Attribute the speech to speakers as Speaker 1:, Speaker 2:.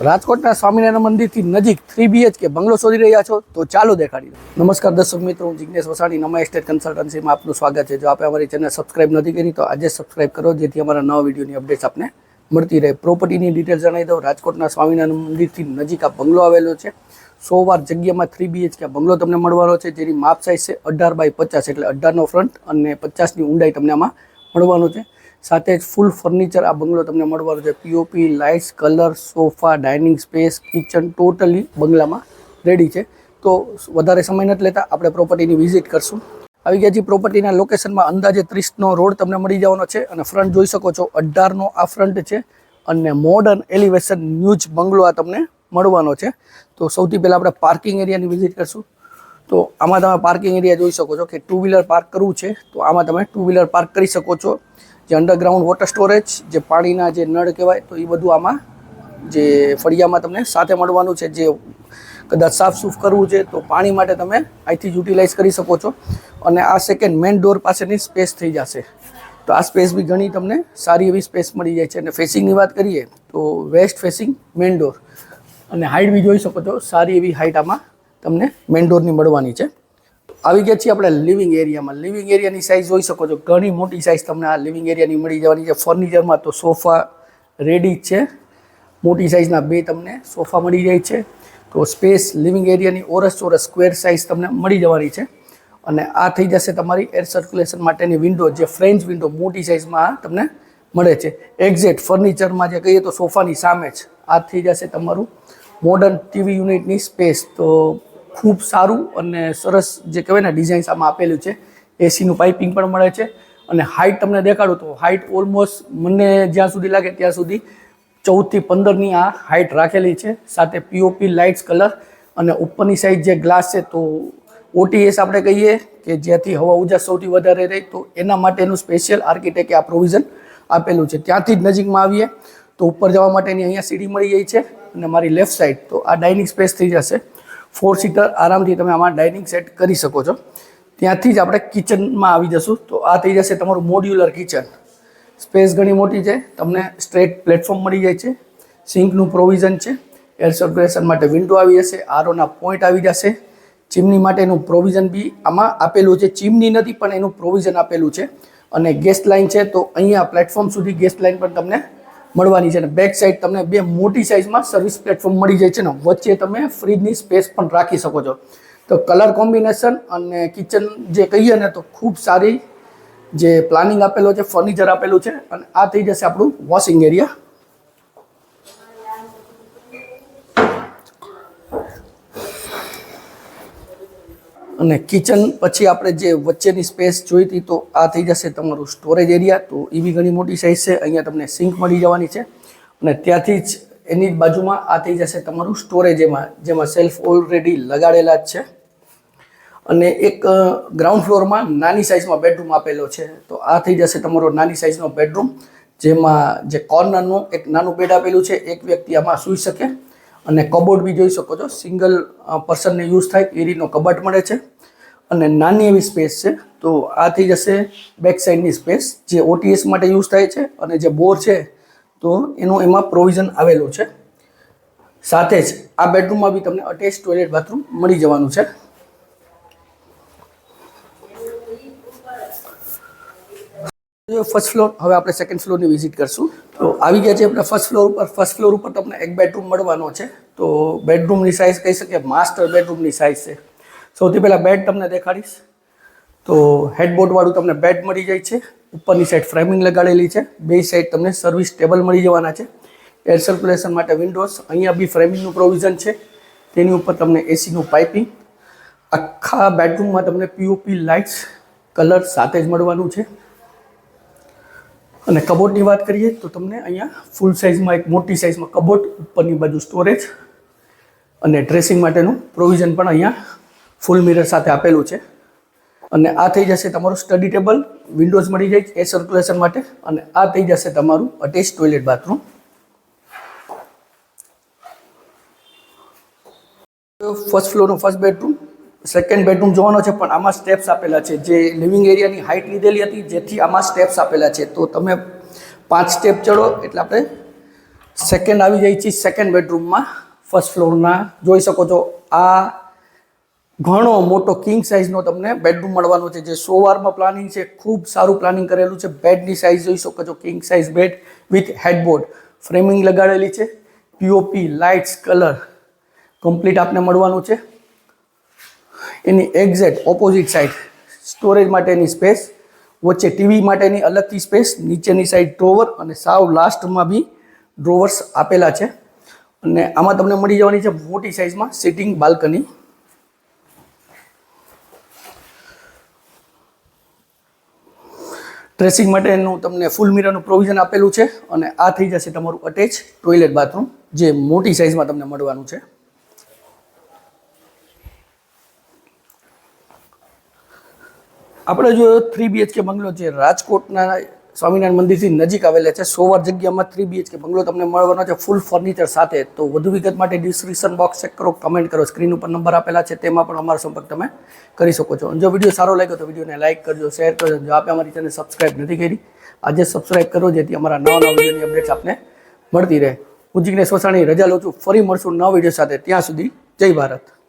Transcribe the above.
Speaker 1: રાજકોટના સ્વામિનારાયણ મંદિરથી નજીક 3 BHK બંગલો શોધી રહ્યા છો તો ચાલો દેખાડી દો। નમસ્કાર દર્શક મિત્રો, હું જિગ્નેશ વસાણી, નમા એસ્ટેટ કન્સલ્ટન્સીમાં આપનું સ્વાગત છે। જો આપણે અમારી ચેનલ સબસ્ક્રાઇબ નથી કરી તો આજે સબસ્ક્રાઇબ કરો, જેથી અમારા નવા વિડીયોની અપડેટ્સ આપને મળતી રહે। પ્રોપર્ટીની ડિટેલ્સ જણાવી દઉં। રાજકોટના સ્વામિનારાયણ મંદિરથી નજીક આ બંગલો આવેલો છે। 100 વાર જગ્યામાં 3 BHK બંગલો તમને મળવાનો છે, જેની માપ સાઇઝ છે 18x50, એટલે 18નો ફ્રન્ટ અને 50ની ઊંડાઈ તમને આમાં મળવાનો છે। સાથે જ ફૂલ ફર્નિચર આ બંગલો તમને મળવાનો છે। POP, lights, colour, sofa, dining space, kitchen totally બંગલામાં રેડી છે। તો વધારે સમય નથી લેતા, આપણે પ્રોપર્ટીની વિઝિટ કરશું। આવી ગયા છે પ્રોપર્ટીના લોકેશનમાં। અંદાજે 30નો રોડ તમને મળી જવાનો છે અને ફ્રન્ટ જોઈ શકો છો 18નો આ ફ્રન્ટ છે અને મોડર્ન એલિવેશન ન્યૂજ બંગલો આ તમને મળવાનો છે। તો સૌથી પહેલાં આપણે પાર્કિંગ એરિયાની વિઝિટ કરશું। તો આમાં તમે પાર્કિંગ એરિયા જોઈ શકો છો કે 2 વ્હીલર પાર્ક કરવું છે તો આમાં તમે 2 વ્હીલર પાર્ક કરી શકો છો। જે અંડરગ્રાઉન્ડ વોટર સ્ટોરેજ, જે પાણીના જે નળ કહેવાય, તો એ બધું આમાં જે ફળિયામાં તમને સાથે મળવાનું છે। જે કદાચ સાફસૂફ કરવું છે તો પાણી માટે તમે અહીંથી યુટિલાઇઝ કરી શકો છો। અને આ સેકન્ડ મેઇન ડોર પાસેની સ્પેસ થઈ જશે, તો આ સ્પેસ બી ઘણી તમને સારી એવી સ્પેસ મળી જાય છે। અને ફેસિંગની વાત કરીએ તો વેસ્ટ ફેસિંગ મેઇન ડોર, અને હાઇટ બી જોઈ શકો છો, સારી એવી હાઇટ આમાં તમને મેઇન ડોરની મળવાની છે। આવી ગયા છીએ આપણે લિવિંગ એરિયામાં। લિવિંગ એરિયાની સાઇઝ જોઈ શકો છો, ઘણી મોટી સાઇઝ તમને આ લિવિંગ એરિયાની મળી જવાની છે। ફર્નિચરમાં તો સોફા રેડી જ છે, મોટી સાઇઝના 2 તમને સોફા મળી જાય છે। તો સ્પેસ લિવિંગ એરિયાની ચોરસ સ્ક્વેર સાઇઝ તમને મળી જવાની છે। અને આ થઈ જશે તમારી એર સર્ક્યુલેશન માટેની વિન્ડો, જે ફ્રેન્ચ વિન્ડો મોટી સાઇઝમાં તમને મળે છે। એક્ઝેક્ટ ફર્નિચરમાં જે કહીએ તો સોફાની સામે જ આ થઈ જશે તમારું મોડર્ન ટીવી યુનિટની સ્પેસ। તો ખૂબ સારું અને સરસ જે કહેવાય ને ડિઝાઇન્સ આમાં આપેલું છે। એસીનું પાઇપિંગ પણ મળે છે। અને હાઇટ તમને દેખાડું તો હાઇટ ઓલમોસ્ટ મને જ્યાં સુધી લાગે ત્યાં સુધી 14 થી 15ની આ હાઇટ રાખેલી છે। સાથે પીઓપી, લાઇટ્સ, કલર અને ઉપરની સાઈડ જે ગ્લાસ છે તો OTS આપણે કહીએ કે જ્યાંથી હવા ઉજાસ સૌથી વધારે રહે, તો એના માટેનું સ્પેશિયલ આર્કિટેક્ટે આ પ્રોવિઝન આપેલું છે। ત્યાંથી જ નજીકમાં આવીએ તો ઉપર જવા માટેની અહીંયા સીડી મળી જાય છે। અને મારી લેફ્ટ સાઈડ તો આ ડાઇનિંગ સ્પેસ થઈ જશે। 4 સીટર આરામથી તમે આમાં ડાઇનિંગ સેટ કરી શકો છો। ત્યાંથી જ આપણે કિચનમાં આવી જશું, તો આ થઈ જશે તમારું મોડ્યુલર કિચન। સ્પેસ ઘણી મોટી છે, તમને સ્ટ્રેટ પ્લેટફોર્મ મળી જાય છે, સિંકનું પ્રોવિઝન છે, એર સર્ક્યુલેશન માટે વિન્ડો આવી જશે, આરોના પોઈન્ટ આવી જશે, ચીમની માટેનું પ્રોવિઝન બી આમાં આપેલું છે। ચીમની નથી પણ એનું પ્રોવિઝન આપેલું છે। અને ગેસ લાઇન છે તો અહીંયા પ્લેટફોર્મ સુધી ગેસ લાઇન પણ તમને મળવાની છે। અને બેક સાઈડ તમને 2 મોટી સાઇઝમાં સર્વિસ પ્લેટફોર્મ મળી જાય છે ને વચ્ચે તમે ફ્રીજની સ્પેસ પણ રાખી શકો છો। તો કલર કોમ્બિનેશન અને કિચન જે કહીએ ને તો ખૂબ સારી જે પ્લાનિંગ આપેલો છે, ફર્નિચર આપેલું છે। અને આ થઈ જશે આપણું વોશિંગ એરિયા। અને કિચન પછી આપણે જે વચ્ચેની સ્પેસ જોઈ હતી તો આ થઈ જશે તમારું સ્ટોરેજ એરિયા। તો એ બી ઘણી મોટી સાઇઝ છે, અહીંયા તમને સિંક મળી જવાની છે। અને ત્યાંથી જ એની જ બાજુમાં આ થઈ જશે તમારું સ્ટોરેજ, જેમાં સેલ્ફ ઓલરેડી લગાડેલા જ છે। અને એક ગ્રાઉન્ડ ફ્લોરમાં નાની સાઇઝમાં બેડરૂમ આપેલો છે, તો આ થઈ જશે તમારો નાની સાઇઝનો બેડરૂમ, જેમાં જે કોર્નરનું એક નાનું બેડ આપેલું છે, એક વ્યક્તિ આમાં સૂઈ શકે। અને કબોર્ડ બી જોઈ શકો છો, સિંગલ પર્સનને યુઝ થાય એ રીતનો કબાટ મળે છે। અને નાની એવી સ્પેસ છે, તો આ થઈ જશે બેક સાઈડની સ્પેસ, જે OTS માટે યુઝ થાય છે। અને જે બોર છે તો એનું એમાં પ્રોવિઝન આવેલું છે। સાથે જ આ બેડરૂમમાં બી તમને અટેચ ટોયલેટ બાથરૂમ મળી જવાનું છે। ફર્સ્ટ ફ્લોર, હવે આપણે સેકન્ડ ફ્લોરની વિઝિટ કરશું। તો આવી ગયા છે આપણે ફર્સ્ટ ફ્લોર ઉપર। ફર્સ્ટ ફ્લોર ઉપર તમને એક બેડરૂમ મળવાનો છે। તો બેડરૂમની સાઇઝ કહી શકીએ માસ્ટર બેડરૂમની સાઇઝ છે। સૌથી પહેલાં બેડ તમને દેખાડીશ તો હેડબોર્ડવાળું તમને બેડ મળી જાય છે। ઉપરની સાઈડ ફ્રેમિંગ લગાડેલી છે, 2 સાઈડ તમને સર્વિસ ટેબલ મળી જવાના છે। એર સર્ક્યુલેશન માટે વિન્ડોઝ, અહીંયા બી ફ્રેમિંગનું પ્રોવિઝન છે, તેની ઉપર તમને એસીનું પાઇપિંગ। આખા બેડરૂમમાં તમને પીઓપી, લાઇટ્સ, કલર સાથે જ મળવાનું છે। અને કબોર્ડની વાત કરીએ તો તમને અહીંયા ફૂલ સાઇઝમાં એક મોટી સાઇઝમાં કબોર્ડ, ઉપરની બાજુ સ્ટોરેજ અને ડ્રેસિંગ માટેનું પ્રોવિઝન પણ અહીંયા ફૂલ મિરર સાથે આપેલું છે। અને આ થઈ જશે તમારું સ્ટડી ટેબલ, વિન્ડોઝ મળી જાય એર સર્ક્યુલેશન માટે। અને આ થઈ જશે તમારું અટેચ ટોયલેટ બાથરૂમ। ફર્સ્ટ ફ્લોરનું ફર્સ્ટ બેડરૂમ, સેકન્ડ બેડરૂમ જોવાનો છે, પણ આમાં સ્ટેપ્સ આપેલા છે। જે લિવિંગ એરિયાની હાઇટ લીધેલી હતી, જેથી આમાં સ્ટેપ્સ આપેલા છે। તો તમે 5 સ્ટેપ ચડો એટલે આપણે સેકન્ડ આવી જાય છે સેકન્ડ બેડરૂમમાં ફર્સ્ટ ફ્લોરના. જોઈ શકો છો આ ઘણો મોટો કિંગ સાઇઝનો તમને બેડરૂમ મળવાનો છે, જે 100 વારમાં પ્લાનિંગ છે. ખૂબ સારું પ્લાનિંગ કરેલું છે. બેડની સાઇઝ જોઈ શકો છો, king size bed with headboard, framing લગાડેલી છે, પીઓપી લાઇટ્સ કલર કમ્પ્લીટ આપને મળવાનું છે. એની એક્ઝેક્ટ ઓપોઝિટ સાઇડ સ્ટોરેજ માટેની સ્પેસ, વચ્ચે ટીવી માટેની અલગથી સ્પેસ, નીચેની સાઈડ ડ્રોવર અને સાવ લાસ્ટમાં બી ડ્રોવર્સ આપેલા છે. અને આમાં તમને મળી જવાની છે મોટી સાઇઝમાં સિટિંગ બાલ્કની. ડ્રેસિંગ માટેનું તમને ફૂલ મિરરનું પ્રોવિઝન આપેલું છે. અને આ થઈ જશે તમારું અટેચ ટોયલેટ બાથરૂમ, જે મોટી સાઇઝમાં તમને મળવાનું છે. આપણે જો 3 BHK બંગલો છે, રાજકોટના સ્વામિનારાયણ મંદિરથી નજીક આવેલા છે. 100 વાર જગ્યામાં 3 BHK બંગલો તમને મળવાનો છે ફૂલ ફર્નિચર સાથે. તો વધુ વિગત માટે ડિસ્ક્રિપ્શન બોક્સ ચેક કરો, કમેન્ટ કરો, સ્ક્રીન ઉપર નંબર આપેલા છે તેમાં પણ અમારો સંપર્ક તમે કરી શકો છો. જો વિડીયો સારો લાગ્યો તો વિડીયોને લાઇક કરજો, શેર કરજો. જો આપે અમારી ચેનલ સબસ્ક્રાઇબ નથી કરી, આજે સબસ્ક્રાઇબ કરો, જેથી અમારા નવા વિડીયોની અપડેટ્સ આપને મળતી રહે. હું જિગ્નેશ વસાણી રજા લઉં છું. ફરી મળશું નવા વિડીયો સાથે. ત્યાં સુધી જય ભારત.